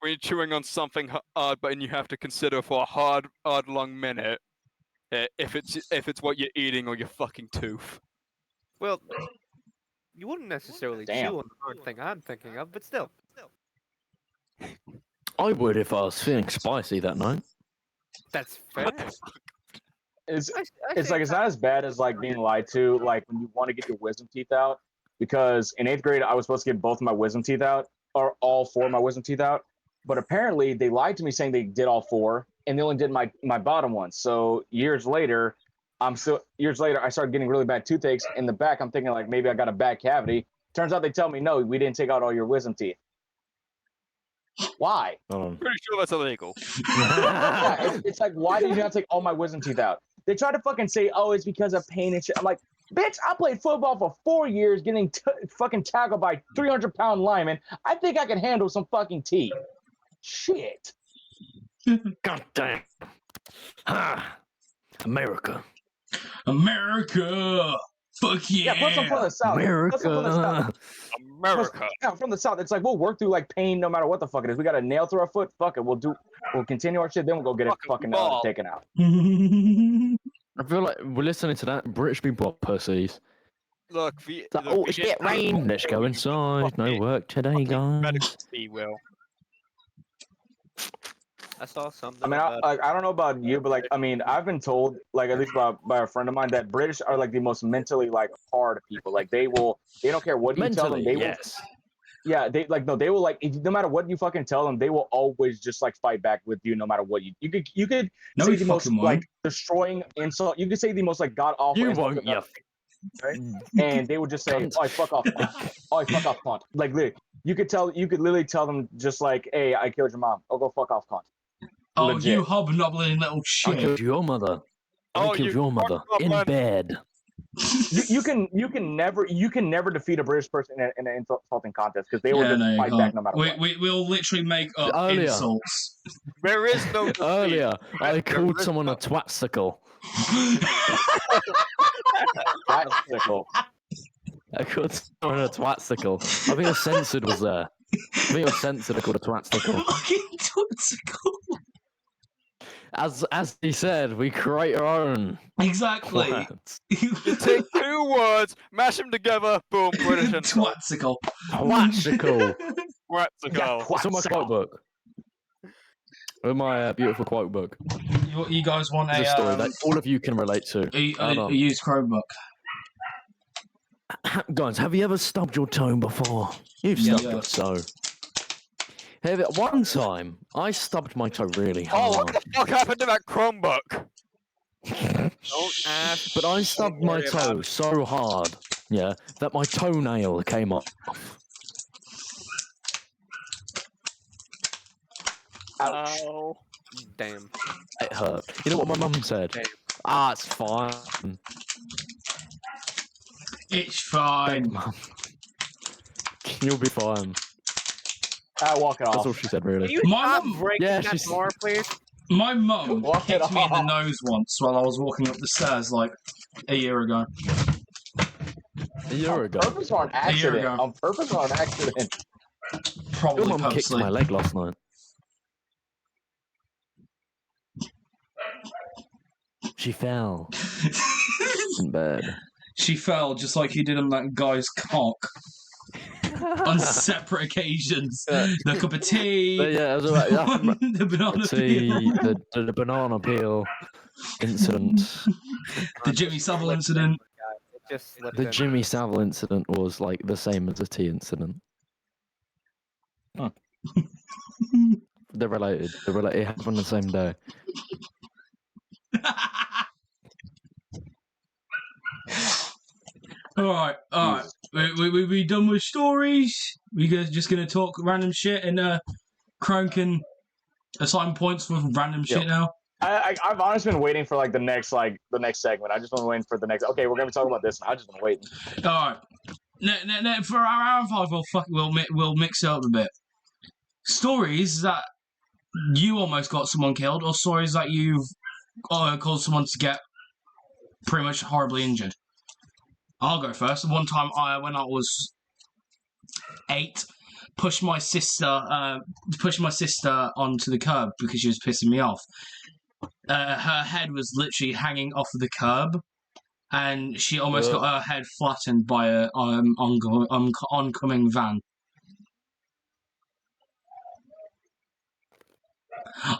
When you're chewing on something hard, but you have to consider for a hard, long minute if it's what you're eating or your fucking tooth. Well, you wouldn't necessarily Damn. chew on the hard thing I'm thinking of, but still. I would if I was feeling spicy that night. That's fair. It's I it's say like it's not as bad as like being lied to, like when you want to get your wisdom teeth out. Because in 8th grade, I was supposed to get both of my wisdom teeth out, or all 4 of my wisdom teeth out. But apparently, they lied to me saying they did all 4, and they only did my bottom one. So years later, I started getting really bad toothaches in the back. I'm thinking like maybe I got a bad cavity. Turns out they tell me no, we didn't take out all your wisdom teeth. Why? Pretty sure that's illegal. Yeah, it's like, why did you not take all my wisdom teeth out? They try to fucking say, oh, it's because of pain and shit. I'm like, bitch, I played football for 4 years getting fucking tackled by 300-pound linemen. I think I can handle some fucking teeth. Shit. God damn. Ah, America. America. Fuck yeah. Yeah, plus I'm from the South. Plus I'm from the South. America. Yeah, from the South. It's like we'll work through like pain no matter what the fuck it is. We got a nail through our foot. Fuck it. We'll continue our shit. Then we'll go get it fucking ball. taken out. I feel like we're listening to that. British people are pussies. Look, It's like, oh, it's get rain. Let's go inside. No work today, guys. Will. I saw something. I mean, I don't know about you, but like, I mean, I've been told, like, at least by a friend of mine, that British are like the most mentally like hard people. Like, they don't care what you tell them. They yes. will, yeah, they will like, no matter what you fucking tell them, they will always just like fight back with you, no matter what you could No, say you the most fucking won't. like destroying insult. You could say the most like god awful. You insult won't, about you right? And they would just say, Cunt. "Oh, fuck off, oh, fuck off, cunt." Like, literally, you could literally tell them just like, "Hey, I killed your mom. Oh, go fuck off, cunt." Oh, Legit. you hobnobbling little I shit. killed your mother. Oh, I killed you your mother in hobnobbling- bed. You can never defeat a British person in an insulting contest because they will Yeah, just no, you fight can't. back no matter what. We'll literally make up Earlier. insults. There is no defeat. Earlier, I There called is someone no- a twatsicle. That's sickle. I called someone a twatsicle. I think a censored was there. I think it was censored. I called a twatsicle. Fucking twatsicle. As he said, we create our own Exactly. words. You take 2 words, mash them together, boom, British insult. Twatsicle. Twatsicle. Let's go. It's on my quote book. In my beautiful quote book. You guys want It's a story that all of you can relate to. a used Chromebook? Guys, have you ever stubbed your toe before? You've Yeah. stubbed your toe. One time, I stubbed my toe really Oh, hard. what the fuck happened to that Chromebook? Don't ask. But I stubbed my worry about toe so hard, yeah, that my toenail came off. Ow. Damn. It hurt. You know what my mum said? Ah, it's fine. It's fine. Mum. You'll be fine. Walk it That's off. all she said, Can really. you My stop mum- breaking Yeah, that she's- door, please? My mum Walk it kicked me in the off. nose once while I was walking up the stairs like a year ago. A year On ago. purpose or on A year accident? ago. On purpose or on accident? Probably Your mum kicked purposely. my leg last night. She fell in bed. She fell just like he did on that guy's cock on separate occasions. The cup of tea, But yeah, it was about, the banana tea, peel, the banana peel incident. the Jimmy Savile incident. It just slipped The in. Jimmy Savile incident was like the same as the tea incident. Huh. They're related. It happened on the same day. All right. We done with stories. We guys just gonna talk random shit and Crown can assign points for random shit now. I've honestly been waiting for like the next segment. I just been waiting for the next. Okay, we're gonna be talking about this. And I just been waiting. All right. For our round 5, we'll mix it up a bit. Stories that you almost got someone killed, or stories that you've caused someone to get pretty much horribly injured? I'll go first. One time, when I was 8, pushed my sister onto the curb because she was pissing me off. Her head was literally hanging off of the curb, and she almost got her head flattened by a oncoming van.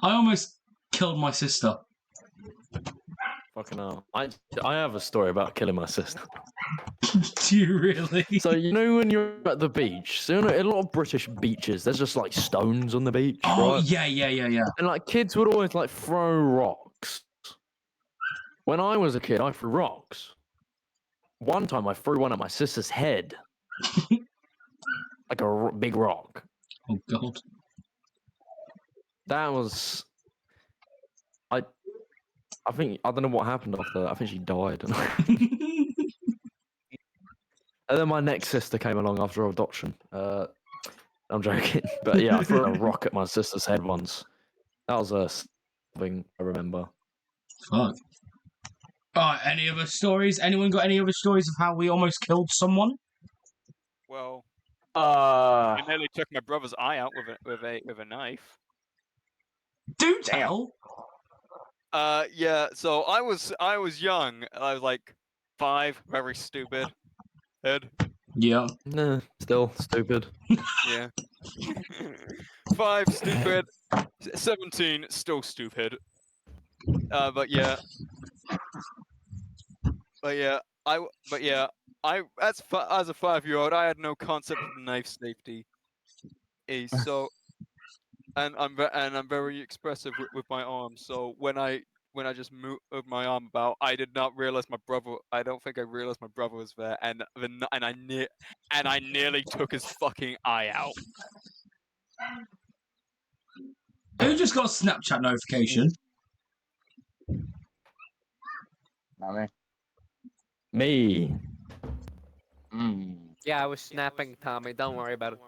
I almost killed my sister. Fucking hell. I have a story about killing my sister. Do you really? So, you know when you're at the beach, so a lot of British beaches, there's just like stones on the beach, Oh, right? yeah. And like kids would always like throw rocks. When I was a kid, I threw rocks. One time I threw one at my sister's head. Like a big rock. Oh, God. That was... I think, I don't know what happened after that. I think she died. And then my next sister came along after her adoption. I'm joking. But yeah, I threw a rock at my sister's head once. That was a thing I remember. Fuck. Alright, any other stories? Anyone got any other stories of how we almost killed someone? Well, I Uh, nearly took my brother's eye out with a knife. Do tell! Yeah. So I was young. I was like 5, very stupid. Head. Yeah. Nah, still stupid. Yeah. 5, stupid. 17, still stupid. But yeah. I as a 5-year-old, I had no concept of knife safety. So, and I'm very expressive with my arms. So when I just moved my arm about, I did not realize my brother. I don't think I realized my brother was there, and I nearly took his fucking eye out. Who just got a Snapchat notification? not me. Me. Yeah, I was snapping, Tommy. Don't worry about it.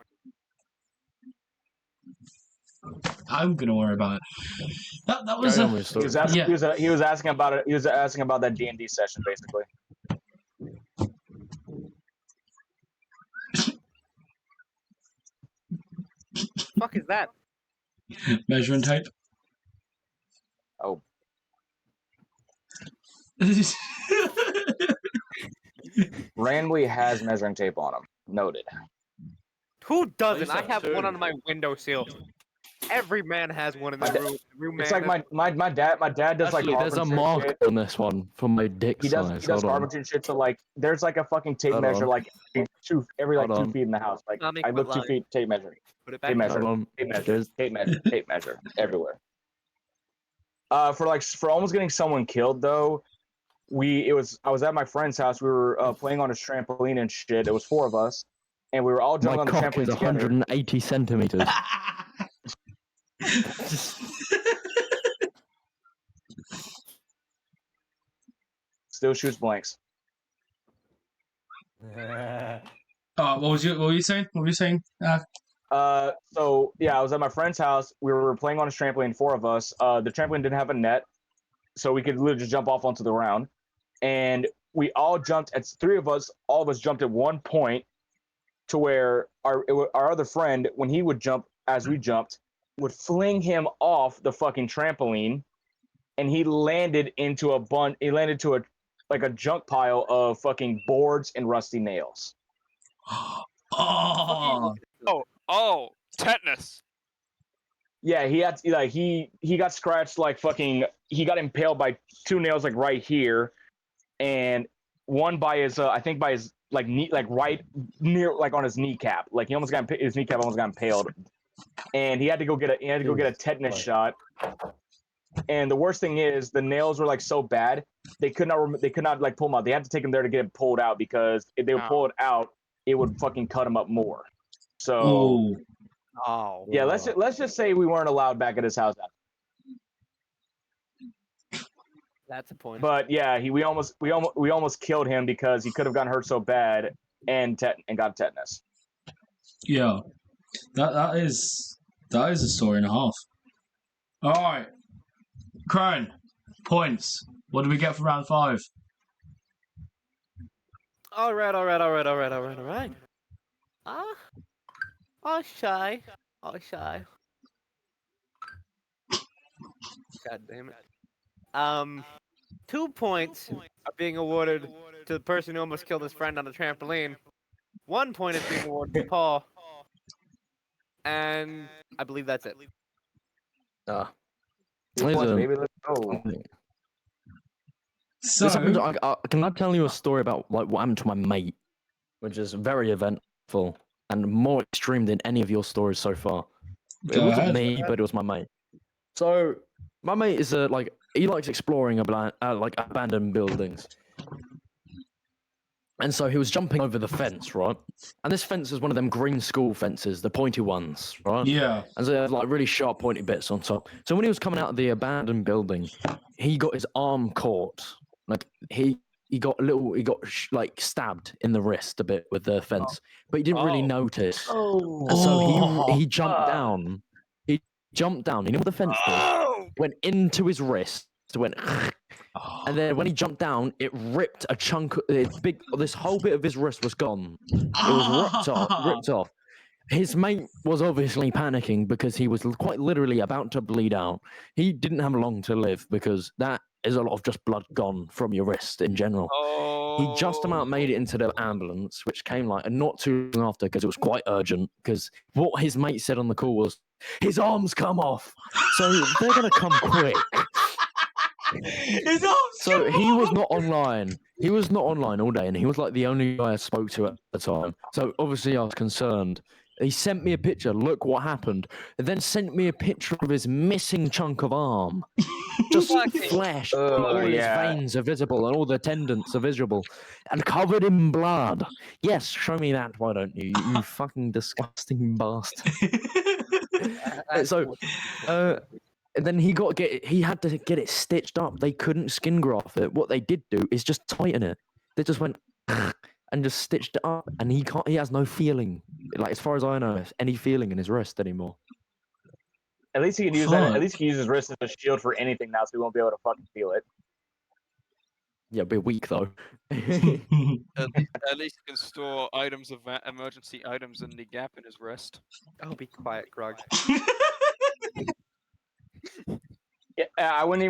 I'm gonna worry about it. That was Carry on with your He story. was, Yeah. he was asking about it. He was asking about that D&D session, basically. Fuck is that? measuring tape. Oh, randomly has measuring tape on him. Noted. Who doesn't? least I have have one two. on my windowsill. Every man has one in My the da- room. Every man It's like has- my dad does like Actually, there's a carpentry mark shit. on this one for my dick He does size. carpentry Hold on. and shit. So like, there's like a fucking tape Hold measure on. like every like Hold 2 on. feet in the house. Like Tommy, I quit look 2 lying. feet, tape measure, Put it tape back. measure, Hold on. tape measure, There's- tape measure, tape measure everywhere. For almost getting someone killed though, I was at my friend's house. We were playing on his trampoline and shit. It was 4 of us, and we were all My jumping on the cock trampoline is together. 180 centimeters. Still shoots blanks. what were you saying? What were you saying? So yeah, I was at my friend's house. We were playing on his trampoline, 4 of us. The trampoline didn't have a net, so we could literally just jump off onto the ground. And we all jumped at 3 of us. All of us jumped at one point to where our other friend, when he would jump as we jumped, would fling him off the fucking trampoline, and he landed into a junk pile of fucking boards and rusty nails. Oh, Oh, tetanus. Yeah, he had he got scratched like fucking. He got impaled by 2 nails like right here, and one by his I think by his like knee, like right near like on his kneecap. Like his kneecap almost got impaled, and he had to go get a tetanus shot. And the worst thing is the nails were like so bad they could not like pull them out. They had to take him there to get it pulled out, because if they would pull it out, it would fucking cut him up more. So ooh. Oh. yeah, let's just say we weren't allowed back at his house. That's a point. But yeah, we almost killed him because he could have gotten hurt so bad and got tetanus. Yeah, that is a story and a half. All right, Crone, points. What do we get for round 5? All right. I'll shy. God damn it. 2 points are being awarded to the person who almost killed his friend on the trampoline. 1 point is being awarded to Paul. And I believe that's it. 2 points, baby. Let's go. So, This happened, can I tell you a story about like what happened to my mate, which is very eventful and more extreme than any of your stories so far. It Go wasn't ahead. me, but it was my mate. So my mate is like he likes exploring like abandoned buildings, and so he was jumping over the fence, right? And this fence is one of them green school fences, the pointy ones, right? yeah. And so they have like really sharp, pointy bits on top. So when he was coming out of the abandoned building, he got his arm caught. Like he got like stabbed in the wrist a bit with the fence, but he didn't really notice. And so he jumped down. He jumped down. You know what the fence did? Went into his wrist. Went. And then when he jumped down, it ripped a chunk. This whole bit of his wrist was gone. It was ripped off. His mate was obviously panicking because he was quite literally about to bleed out. He didn't have long to live because that is a lot of just blood gone from your wrist in general. He just about made it into the ambulance, which came like not too long after because it was quite urgent. Because what his mate said on the call was, his arms come off, so they're gonna come quick. His arms So come he was off! not online. He was not online all day, and he was like the only guy I spoke to at the time. So obviously I was concerned. He sent me a picture. Look what happened. And then sent me a picture of his missing chunk of arm. Just flesh. All his veins are visible, and all the tendons are visible, and covered in blood. Yes, show me that. Why don't you? You fucking disgusting bastard. So, and then he had to get it stitched up. They couldn't skin graft it. What they did do is just tighten it. They just went and just stitched it up, and he has no feeling, like as far as I know, any feeling in his wrist anymore. At least he can use that. At least he can use his wrist as a shield for anything now, so he won't be able to fucking feel it. Yeah, be weak though. At least he can store items of emergency items in the gap in his wrist. Oh, be quiet, Grug. Yeah, I wouldn't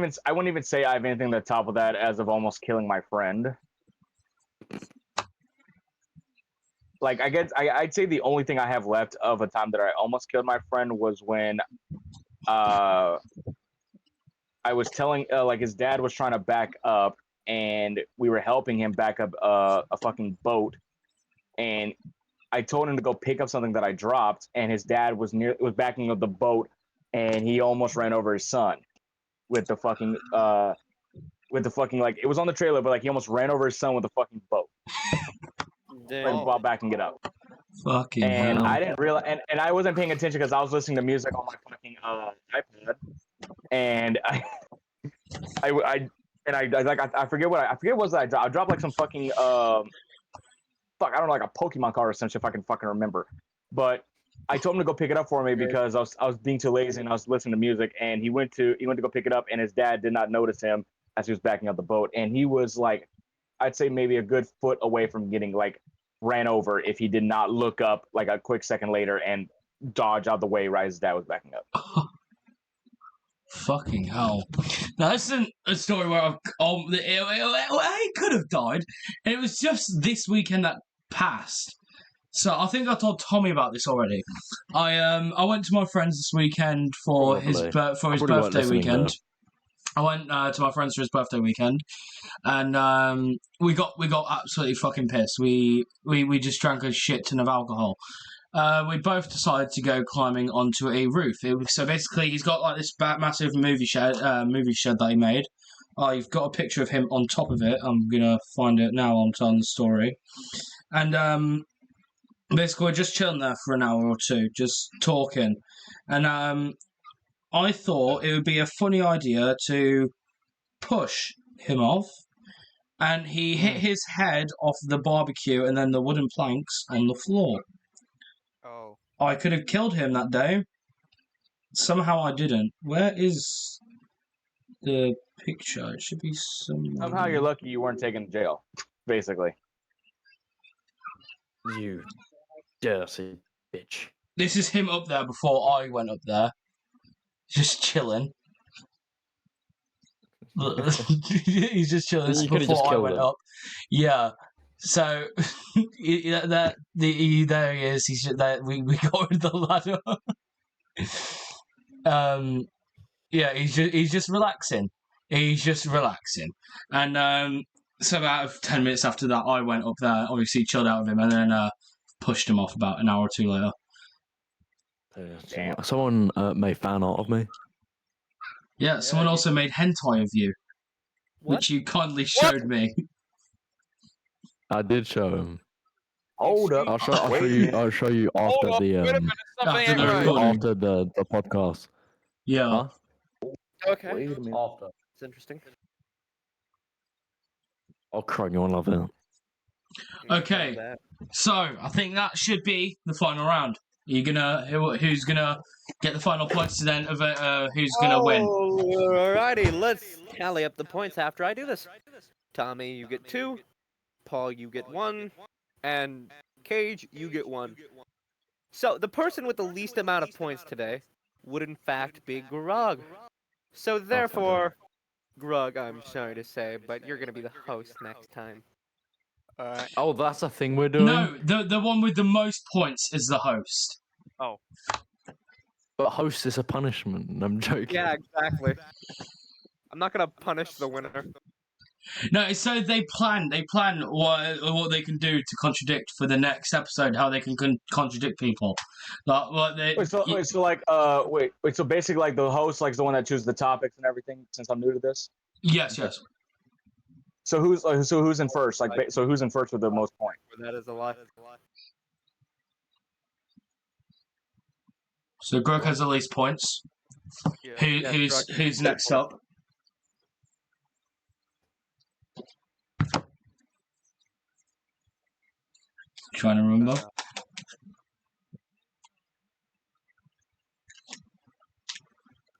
even say I have anything on the top of that as of almost killing my friend. Like I'd say the only thing I have left of a time that I almost killed my friend was when I was telling like his dad was trying to back up and we were helping him back up a fucking boat, and I told him to go pick up something that I dropped, and his dad was backing up the boat, and he almost ran over his son with the fucking like it was on the trailer, but like he almost ran over his son with the fucking boat. Like, while backing it up. Fucking and hell. I didn't realize, and I wasn't paying attention because I was listening to music on my fucking iPad, and I forget what I was that I dropped. I dropped like some fucking I don't know, like a Pokemon card or some shit if I can fucking remember. But I told him to go pick it up for me because I was being too lazy and I was listening to music, and he went to go pick it up, and his dad did not notice him as he was backing up the boat, and he was like, I'd say maybe a good foot away from getting like ran over if he did not look up like a quick second later and dodge out the way right as his dad was backing up. Fucking hell. Now, this isn't a story where I could have died. And it was just this weekend that passed. So I think I told Tommy about this already. I went to my friend's this weekend for his birthday weekend. I went to my friend's for his birthday weekend, and we got absolutely fucking pissed. We just drank a shit ton of alcohol. We both decided to go climbing onto a roof. So basically, he's got like this massive movie shed that he made. I've got a picture of him on top of it. I'm gonna find it now. I'm telling the story, and basically we're just chilling there for an hour or two, just talking, and I thought it would be a funny idea to push him off, and he hit his head off the barbecue and then the wooden planks on the floor. Oh. I could have killed him that day, Somehow I didn't. Where is the picture? It should be somewhere. Somehow you're lucky you weren't taken to jail, basically. You dirty bitch. This is him up there before I went up there. Just chilling. He's just chilling You could've just before I killed went him. up. Yeah. So there he is. He's just there. We got rid of the ladder. Yeah, he's just relaxing. He's just relaxing. And so about 10 minutes after that, I went up there. Obviously, chilled out with him, and then pushed him off about an hour or two later. Damn. Someone made fan art of me. Yeah, someone also made hentai of you, which you kindly showed me. I did show him. Hold up. I'll show you after Hold on, the wait a minute, something after ain't the right. recording. after the podcast. Yeah. Huh? Okay. Wait a minute. After. It's interesting. Oh, crud, you won't love it. Okay. So I think that should be the final round. Who's gonna get the final points to then of who's gonna win? Alrighty, let's tally up the points after I do this. Tommy, you get 2. Paul, you get 1. And Cage, you get 1. So the person with the least amount of points today would in fact be Grug. So therefore, Grug, I'm sorry to say, but you're gonna be the host next time. Oh, that's a thing we're doing? No, the one with the most points is the host. But host is a punishment. I'm joking. Yeah, exactly. I'm not gonna punish the winner. No, so they plan what they can do to contradict for the next episode, how they can contradict people. So basically, like the host, like the one that chooses the topics and everything. Since I'm new to this, Yes. so who's in first? So who's in first with the most points? That is a lot. So Grug has the least points. Yeah. Who's next up? Trying to remember.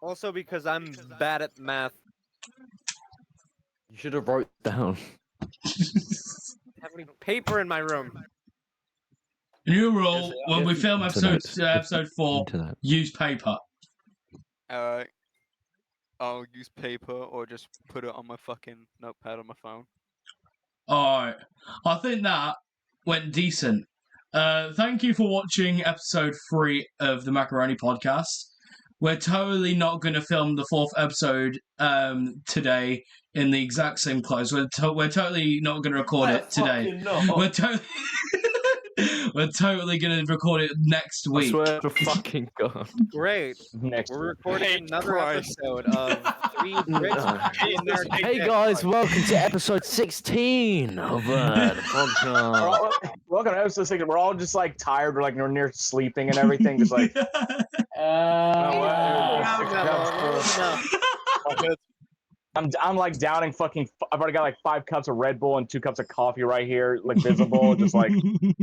Also because I'm bad at math. You should have wrote down. I have any paper in my room. New rule: when we film Internet. episode 4, Internet. use paper. I'll use paper or just put it on my fucking notepad on my phone. Alright. I think that went decent. Thank you for watching episode 3 of the Macaroni Podcast. We're totally not going to film the 4th episode today in the exact same clothes. We're totally not going to record it today. We're totally going to record it next I week. swear to fucking God. Great. Next. We're recording Hey, another Christ. episode of 3 Brits American Hey Dick. guys, welcome to episode 16 of the podcast. Welcome to episode 6. We're all just like tired. We're like near sleeping and everything. Just like. I'm like downing fucking. I've already got like 5 cups of Red Bull and 2 cups of coffee right here, like visible. Just like the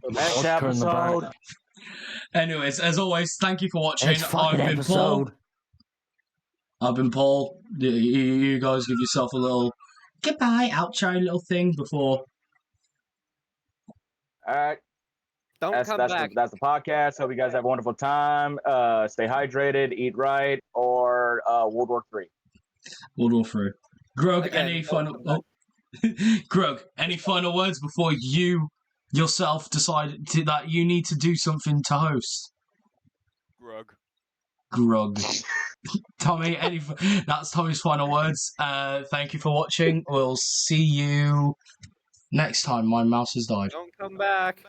next Vodka in the back. episode. Anyways, as always, thank you for watching. Next fucking I've been episode. Paul. I've been Paul. You guys give yourself a little goodbye outro little thing before. All right. Don't come back. That's the podcast. Hope you guys have a wonderful time. Stay hydrated, eat right, or World War III. World War III. Grug, Again, any don't final? Grug, any final words before you yourself decide that you need to do something to host? Grug. Tommy, that's Tommy's final words. Thank you for watching. We'll see you next time. My mouse has died. Don't come back.